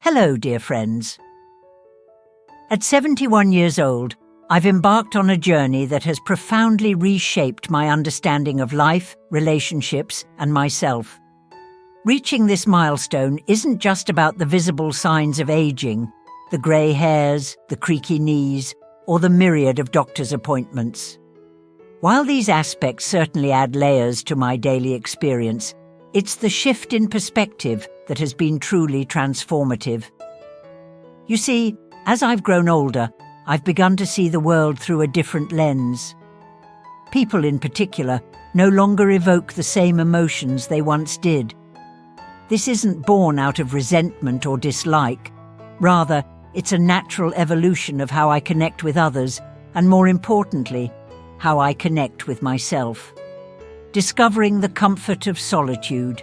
Hello, dear friends. At 71 years old, I've embarked on a journey that has profoundly reshaped my understanding of life, relationships, and myself. Reaching this milestone isn't just about the visible signs of aging, the grey hairs, the creaky knees, or the myriad of doctor's appointments. While these aspects certainly add layers to my daily experience, it's the shift in perspective that has been truly transformative. You see, as I've grown older, I've begun to see the world through a different lens. People in particular no longer evoke the same emotions they once did. This isn't born out of resentment or dislike. Rather, it's a natural evolution of how I connect with others, and more importantly, how I connect with myself. Discovering the comfort of solitude.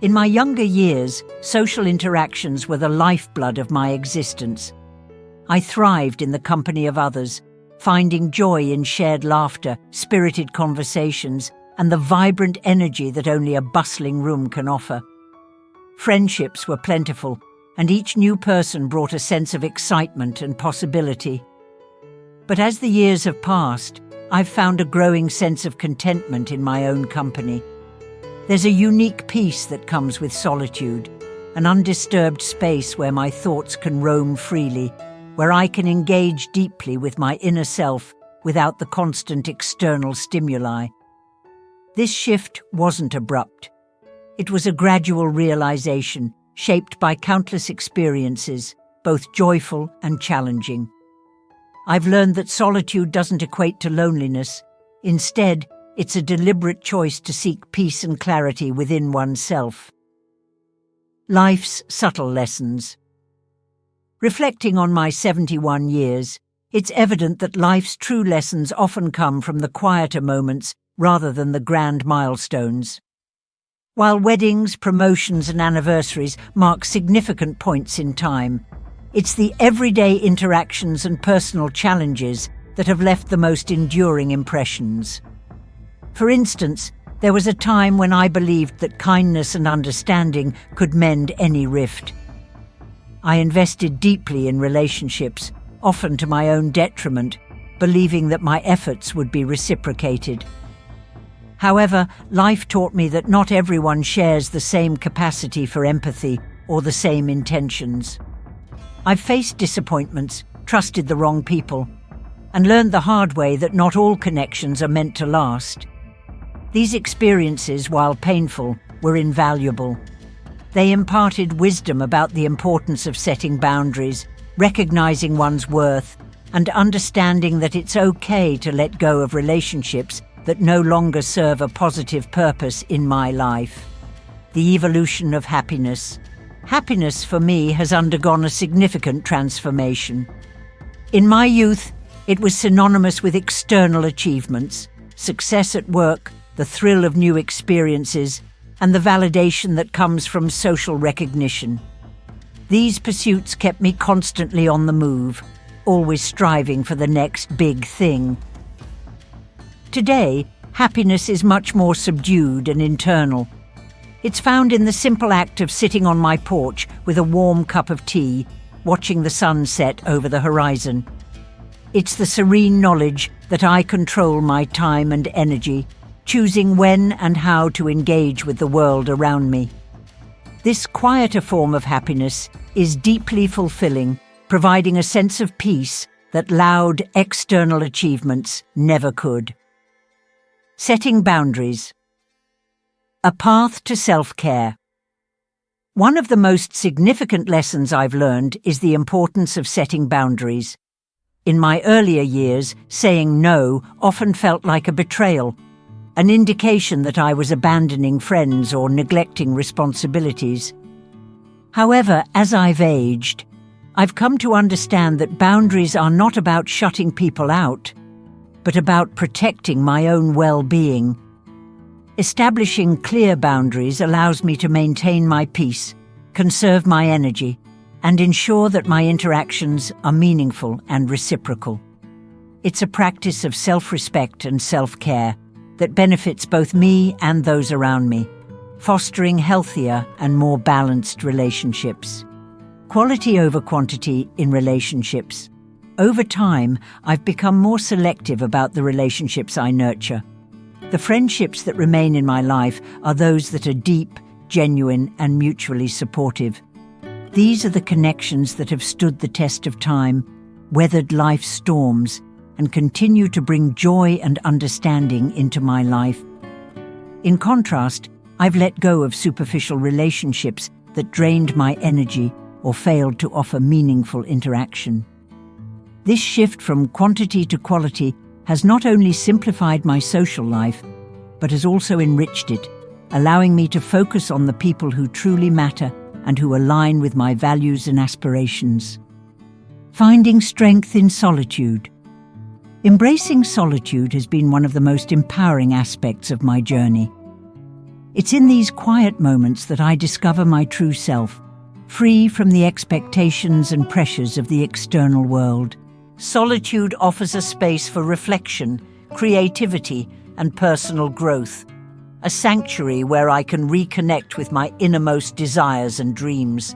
In my younger years, social interactions were the lifeblood of my existence. I thrived in the company of others, finding joy in shared laughter, spirited conversations, and the vibrant energy that only a bustling room can offer. Friendships were plentiful, and each new person brought a sense of excitement and possibility. But as the years have passed, I've found a growing sense of contentment in my own company. There's a unique peace that comes with solitude, an undisturbed space where my thoughts can roam freely, where I can engage deeply with my inner self without the constant external stimuli. This shift wasn't abrupt. It was a gradual realization, shaped by countless experiences, both joyful and challenging. I've learned that solitude doesn't equate to loneliness. Instead, it's a deliberate choice to seek peace and clarity within oneself. Life's subtle lessons. Reflecting on my 71 years, it's evident that life's true lessons often come from the quieter moments rather than the grand milestones. While weddings, promotions, and anniversaries mark significant points in time, it's the everyday interactions and personal challenges that have left the most enduring impressions. For instance, there was a time when I believed that kindness and understanding could mend any rift. I invested deeply in relationships, often to my own detriment, believing that my efforts would be reciprocated. However, life taught me that not everyone shares the same capacity for empathy or the same intentions. I've faced disappointments, trusted the wrong people, and learned the hard way that not all connections are meant to last. These experiences, while painful, were invaluable. They imparted wisdom about the importance of setting boundaries, recognizing one's worth, and understanding that it's okay to let go of relationships that no longer serve a positive purpose in my life. The evolution of happiness. Happiness, for me, has undergone a significant transformation. In my youth, it was synonymous with external achievements, success at work, the thrill of new experiences, and the validation that comes from social recognition. These pursuits kept me constantly on the move, always striving for the next big thing. Today, happiness is much more subdued and internal. It's found in the simple act of sitting on my porch with a warm cup of tea, watching the sun set over the horizon. It's the serene knowledge that I control my time and energy, choosing when and how to engage with the world around me. This quieter form of happiness is deeply fulfilling, providing a sense of peace that loud external achievements never could. Setting boundaries. A path to self-care. One of the most significant lessons I've learned is the importance of setting boundaries. In my earlier years, saying no often felt like a betrayal, an indication that I was abandoning friends or neglecting responsibilities. However, as I've aged, I've come to understand that boundaries are not about shutting people out, but about protecting my own well-being. Establishing clear boundaries allows me to maintain my peace, conserve my energy, and ensure that my interactions are meaningful and reciprocal. It's a practice of self-respect and self-care that benefits both me and those around me, fostering healthier and more balanced relationships. Quality over quantity in relationships. Over time, I've become more selective about the relationships I nurture. The friendships that remain in my life are those that are deep, genuine, and mutually supportive. These are the connections that have stood the test of time, weathered life's storms, and continue to bring joy and understanding into my life. In contrast, I've let go of superficial relationships that drained my energy or failed to offer meaningful interaction. This shift from quantity to quality has not only simplified my social life, but has also enriched it, allowing me to focus on the people who truly matter and who align with my values and aspirations. Finding strength in solitude. Embracing solitude has been one of the most empowering aspects of my journey. It's in these quiet moments that I discover my true self, free from the expectations and pressures of the external world. Solitude offers a space for reflection, creativity, and personal growth, a sanctuary where I can reconnect with my innermost desires and dreams.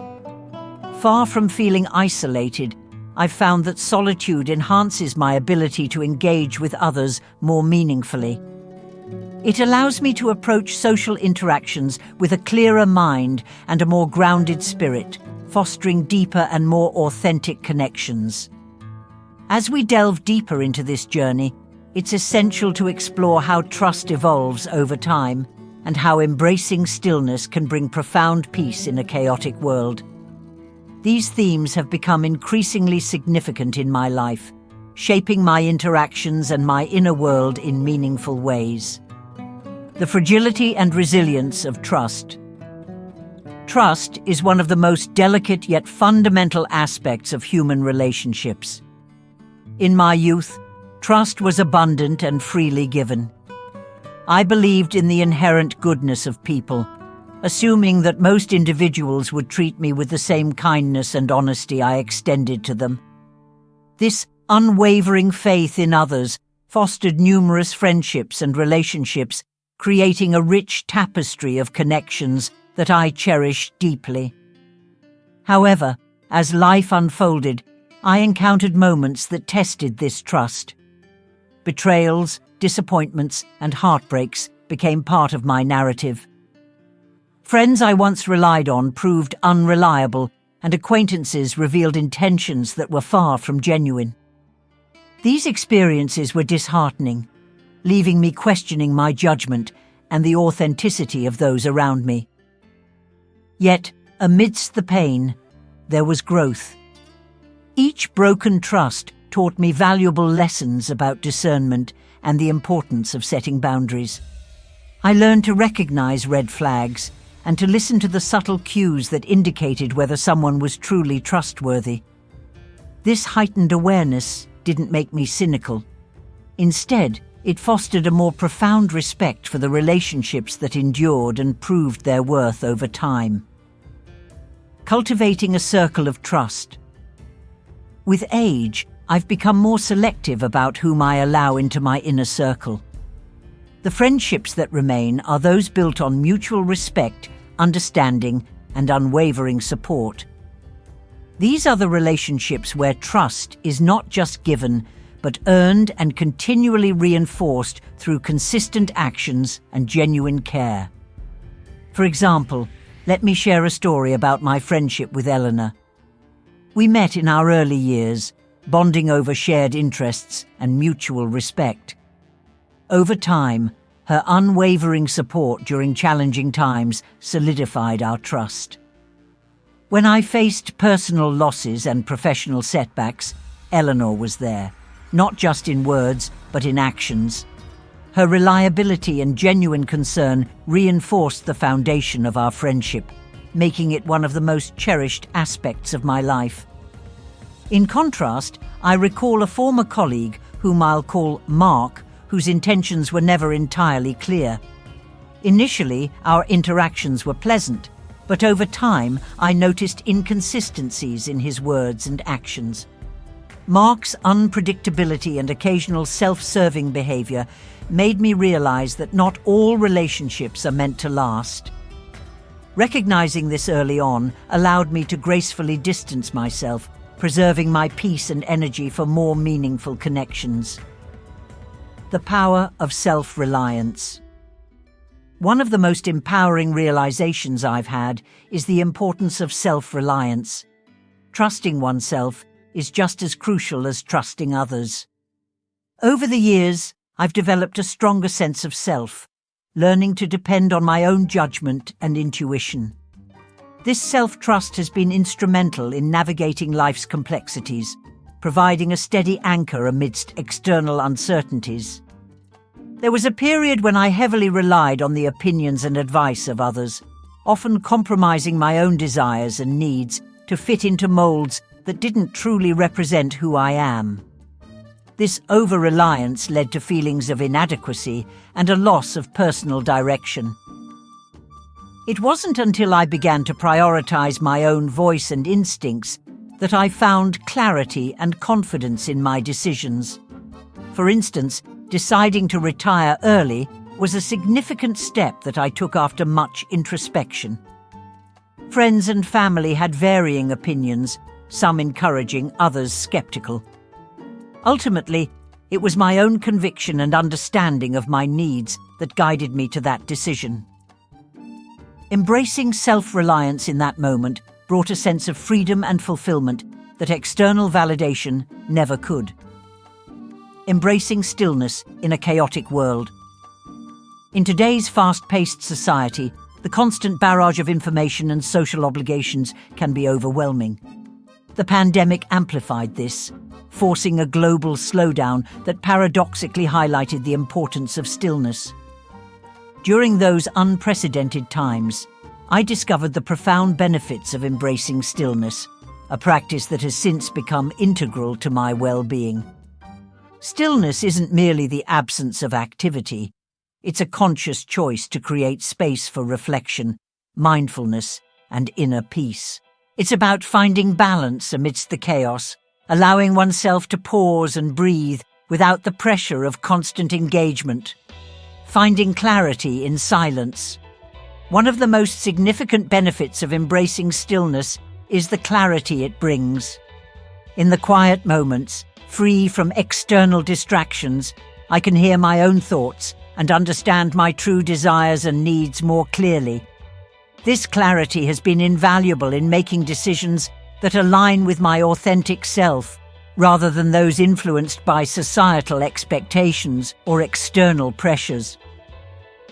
Far from feeling isolated, I've found that solitude enhances my ability to engage with others more meaningfully. It allows me to approach social interactions with a clearer mind and a more grounded spirit, fostering deeper and more authentic connections. As we delve deeper into this journey, it's essential to explore how trust evolves over time and how embracing stillness can bring profound peace in a chaotic world. These themes have become increasingly significant in my life, shaping my interactions and my inner world in meaningful ways. The fragility and resilience of trust. Trust is one of the most delicate yet fundamental aspects of human relationships. In my youth, trust was abundant and freely given. I believed in the inherent goodness of people, assuming that most individuals would treat me with the same kindness and honesty I extended to them. This unwavering faith in others fostered numerous friendships and relationships, creating a rich tapestry of connections that I cherished deeply. However, as life unfolded, I encountered moments that tested this trust. Betrayals, disappointments, and heartbreaks became part of my narrative. Friends I once relied on proved unreliable, and acquaintances revealed intentions that were far from genuine. These experiences were disheartening, leaving me questioning my judgment and the authenticity of those around me. Yet, amidst the pain, there was growth. Each broken trust taught me valuable lessons about discernment and the importance of setting boundaries. I learned to recognize red flags and to listen to the subtle cues that indicated whether someone was truly trustworthy. This heightened awareness didn't make me cynical. Instead, it fostered a more profound respect for the relationships that endured and proved their worth over time. Cultivating a circle of trust. With age, I've become more selective about whom I allow into my inner circle. The friendships that remain are those built on mutual respect, understanding, and unwavering support. These are the relationships where trust is not just given, but earned and continually reinforced through consistent actions and genuine care. For example, let me share a story about my friendship with Eleanor. We met in our early years, bonding over shared interests and mutual respect. Over time, her unwavering support during challenging times solidified our trust. When I faced personal losses and professional setbacks, Eleanor was there, not just in words, but in actions. Her reliability and genuine concern reinforced the foundation of our friendship, making it one of the most cherished aspects of my life. In contrast, I recall a former colleague, whom I'll call Mark, whose intentions were never entirely clear. Initially, our interactions were pleasant, but over time I noticed inconsistencies in his words and actions. Mark's unpredictability and occasional self-serving behavior made me realize that not all relationships are meant to last. Recognizing this early on allowed me to gracefully distance myself, preserving my peace and energy for more meaningful connections. The power of self-reliance. One of the most empowering realizations I've had is the importance of self-reliance. Trusting oneself is just as crucial as trusting others. Over the years, I've developed a stronger sense of self, learning to depend on my own judgment and intuition. This self-trust has been instrumental in navigating life's complexities, providing a steady anchor amidst external uncertainties. There was a period when I heavily relied on the opinions and advice of others, often compromising my own desires and needs to fit into molds that didn't truly represent who I am. This over-reliance led to feelings of inadequacy and a loss of personal direction. It wasn't until I began to prioritize my own voice and instincts that I found clarity and confidence in my decisions. For instance, deciding to retire early was a significant step that I took after much introspection. Friends and family had varying opinions, some encouraging, others skeptical. Ultimately, it was my own conviction and understanding of my needs that guided me to that decision. Embracing self-reliance in that moment brought a sense of freedom and fulfillment that external validation never could. Embracing stillness in a chaotic world. In today's fast-paced society, the constant barrage of information and social obligations can be overwhelming. The pandemic amplified this, forcing a global slowdown that paradoxically highlighted the importance of stillness. During those unprecedented times, I discovered the profound benefits of embracing stillness, a practice that has since become integral to my well-being. Stillness isn't merely the absence of activity. It's a conscious choice to create space for reflection, mindfulness, and inner peace. It's about finding balance amidst the chaos, allowing oneself to pause and breathe without the pressure of constant engagement. Finding clarity in silence. One of the most significant benefits of embracing stillness is the clarity it brings. In the quiet moments, free from external distractions, I can hear my own thoughts and understand my true desires and needs more clearly. This clarity has been invaluable in making decisions that align with my authentic self, rather than those influenced by societal expectations or external pressures.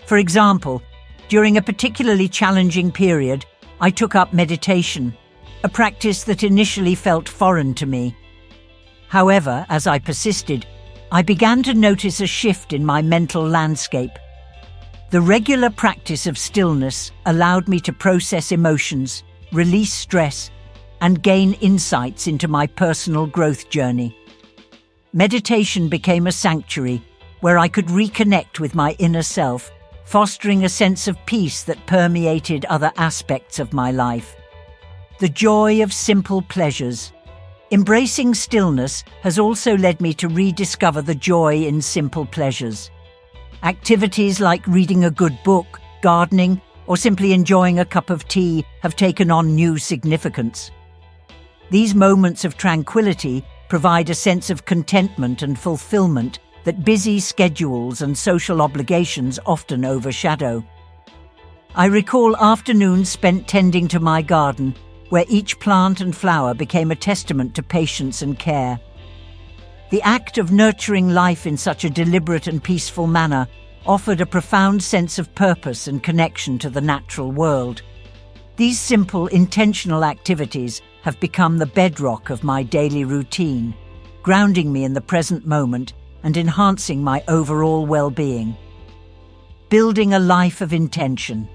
For example, during a particularly challenging period, I took up meditation, a practice that initially felt foreign to me. However, as I persisted, I began to notice a shift in my mental landscape. The regular practice of stillness allowed me to process emotions, release stress, and gain insights into my personal growth journey. Meditation became a sanctuary where I could reconnect with my inner self, fostering a sense of peace that permeated other aspects of my life. The joy of simple pleasures. Embracing stillness has also led me to rediscover the joy in simple pleasures. Activities like reading a good book, gardening, or simply enjoying a cup of tea have taken on new significance. These moments of tranquility provide a sense of contentment and fulfillment that busy schedules and social obligations often overshadow. I recall afternoons spent tending to my garden, where each plant and flower became a testament to patience and care. The act of nurturing life in such a deliberate and peaceful manner offered a profound sense of purpose and connection to the natural world. These simple, intentional activities have become the bedrock of my daily routine, grounding me in the present moment and enhancing my overall well-being. Building a life of intention.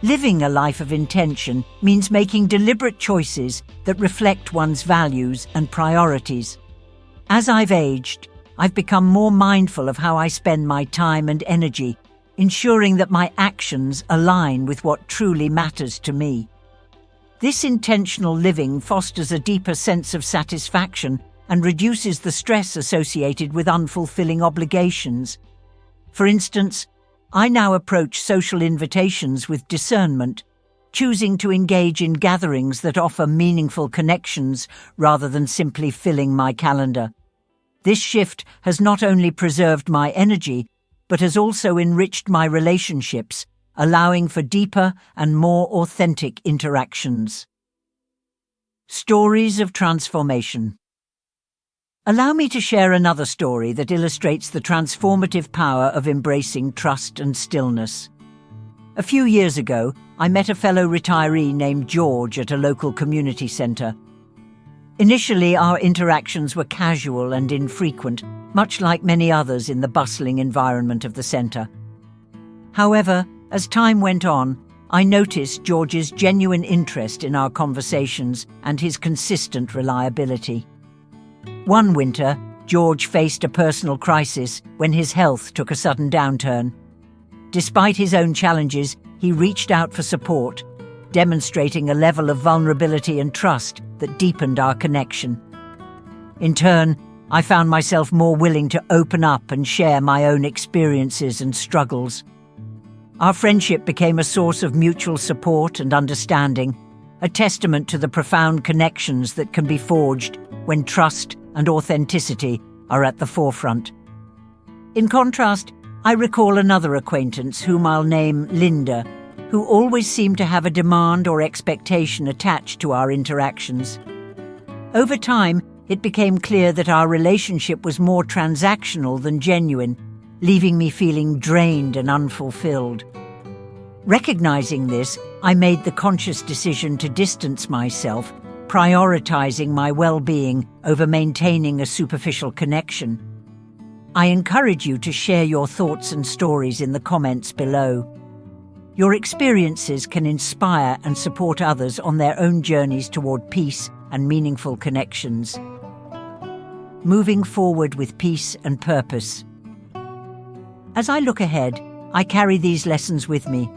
Living a life of intention means making deliberate choices that reflect one's values and priorities. As I've aged, I've become more mindful of how I spend my time and energy, ensuring that my actions align with what truly matters to me. This intentional living fosters a deeper sense of satisfaction and reduces the stress associated with unfulfilling obligations. For instance, I now approach social invitations with discernment, choosing to engage in gatherings that offer meaningful connections rather than simply filling my calendar. This shift has not only preserved my energy, but has also enriched my relationships, allowing for deeper and more authentic interactions. Stories of transformation. Allow me to share another story that illustrates the transformative power of embracing trust and stillness. A few years ago, I met a fellow retiree named George at a local community centre. Initially, our interactions were casual and infrequent, much like many others in the bustling environment of the centre. However, as time went on, I noticed George's genuine interest in our conversations and his consistent reliability. One winter, George faced a personal crisis when his health took a sudden downturn. Despite his own challenges, he reached out for support, demonstrating a level of vulnerability and trust that deepened our connection. In turn, I found myself more willing to open up and share my own experiences and struggles. Our friendship became a source of mutual support and understanding, a testament to the profound connections that can be forged when trust and authenticity are at the forefront. In contrast, I recall another acquaintance whom I'll name Linda, who always seemed to have a demand or expectation attached to our interactions. Over time, it became clear that our relationship was more transactional than genuine, leaving me feeling drained and unfulfilled. Recognizing this, I made the conscious decision to distance myself, prioritizing my well-being over maintaining a superficial connection. I encourage you to share your thoughts and stories in the comments below. Your experiences can inspire and support others on their own journeys toward peace and meaningful connections. Moving forward with peace and purpose. As I look ahead, I carry these lessons with me,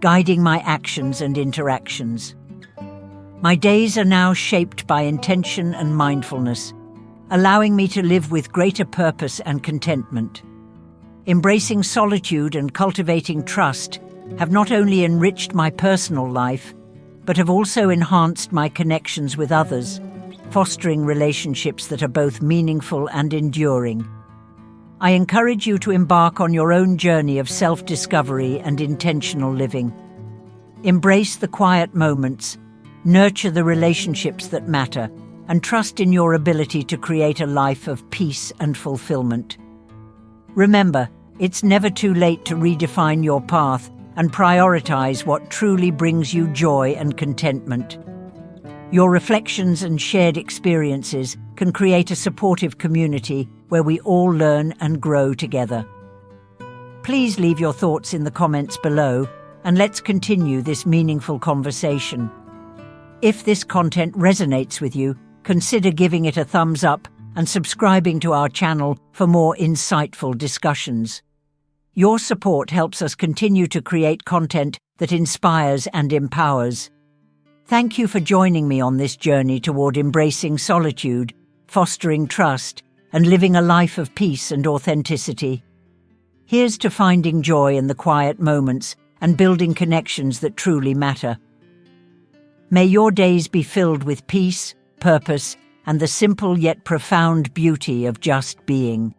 guiding my actions and interactions. My days are now shaped by intention and mindfulness, allowing me to live with greater purpose and contentment. Embracing solitude and cultivating trust have not only enriched my personal life, but have also enhanced my connections with others, fostering relationships that are both meaningful and enduring. I encourage you to embark on your own journey of self-discovery and intentional living. Embrace the quiet moments, nurture the relationships that matter, and trust in your ability to create a life of peace and fulfillment. Remember, it's never too late to redefine your path and prioritize what truly brings you joy and contentment. Your reflections and shared experiences can create a supportive community where we all learn and grow together. Please leave your thoughts in the comments below, and let's continue this meaningful conversation. If this content resonates with you, consider giving it a thumbs up and subscribing to our channel for more insightful discussions. Your support helps us continue to create content that inspires and empowers. Thank you for joining me on this journey toward embracing solitude, fostering trust, and living a life of peace and authenticity. Here's to finding joy in the quiet moments and building connections that truly matter. May your days be filled with peace, purpose, and the simple yet profound beauty of just being.